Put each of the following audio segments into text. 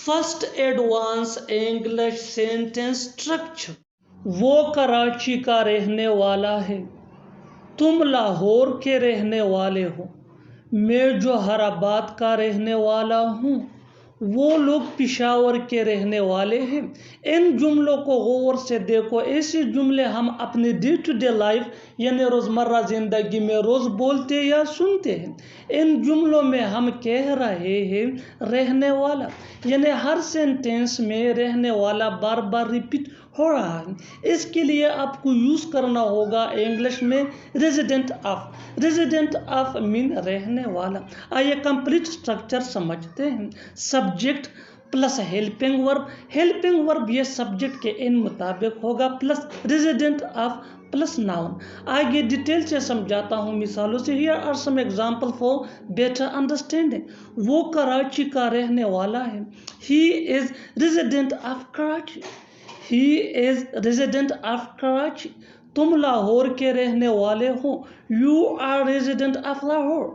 First advance English sentence structure. वो कराची का रहने वाला है, तुम लाहौर के रहने वाले हो। मैं जोहराबाद का रहने वाला हूँ, वो लोग पिशावर के रहने वाले हैं। इन जुमलों को गौर से देखो। ऐसे जुमले हम अपने डे टू डे लाइफ यानी रोज़मर्रा ज़िंदगी में रोज़ बोलते या सुनते हैं। इन जुमलों में हम कह रहे हैं रहने वाला, यानी हर सेंटेंस में रहने वाला बार बार रिपीट हो रहा है। इसके लिए आपको यूज़ करना होगा इंग्लिश में resident of. Resident of mean रहने वाला। आइए कंप्लीट स्ट्रक्चर समझते हैं। Subject plus helping verb. Helping verb ये सब्जेक्ट के इन मुताबिक होगा, plus resident of plus noun. आगे डिटेल से समझाता हूँ मिसालों से। Here are some example for better understanding. वो कराची का रहने वाला है, he is resident of Karachi. He is resident of Karachi. तुम लाहौर के रहने वाले हो, you are resident of Lahore.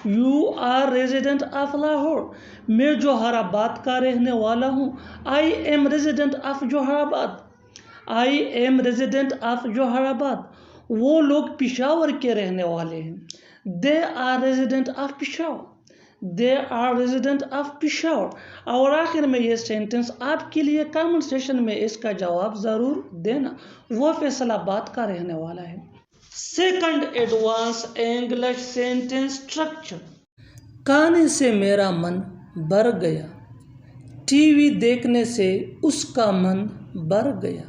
You are resident of Lahore. मैं जोहराबाद का रहने वाला हूँ, I am resident of Zohrabad. I am resident of Zohrabad. वो लोग पिशावर के रहने वाले हैं, they are resident of Peshawar. They are resident of Peshawar. और आखिर में ये सेंटेंस आपके लिए कमेंट सेशन में इसका जवाब ज़रूर देना। वो फैसलाबाद का रहने वाला है। Second advance English sentence structure. खाने से मेरा मन भर गया, टीवी देखने से उसका मन भर गया,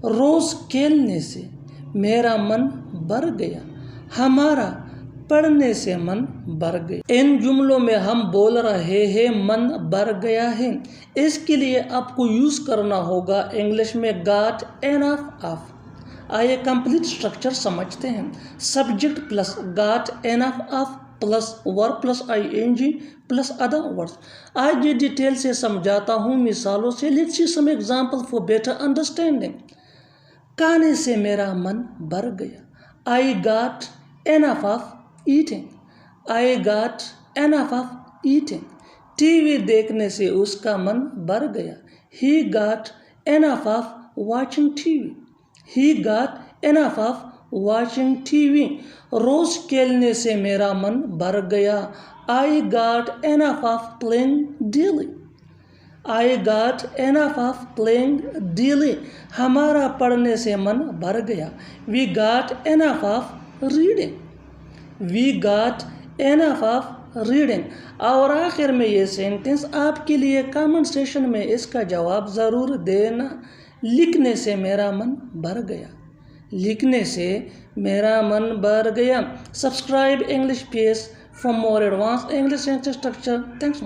रोज़ खेलने से मेरा मन भर गया, हमारा पढ़ने से मन भर गया। इन जुमलों में हम बोल रहे हैं मन भर गया है। इसके लिए आपको यूज़ करना होगा इंग्लिश में गॉट एनफ ऑफ। आइए कंप्लीट स्ट्रक्चर समझते हैं। Subject plus got enough of plus verb plus ING plus other words. आज ये डिटेल से समझाता हूँ मिसालों से। Let's see some example for better understanding. खाने से मेरा मन भर गया, I got enough of eating. I got enough of eating. TV देखने से उसका मन भर गया, he got enough of watching TV. He got enough of watching TV. रोज खेलने से मेरा मन भर गया, I got enough of playing daily. I got enough of playing daily. हमारा पढ़ने से मन भर गया, we got enough of reading. We got enough of reading. और आखिर में ये सेंटेंस आपके लिए कमेंट सेशन में इसका जवाब ज़रूर देना। लिखने से मेरा मन भर गया, लिखने से मेरा मन भर गया। Subscribe English page for more advance English sentence structure. Thanks.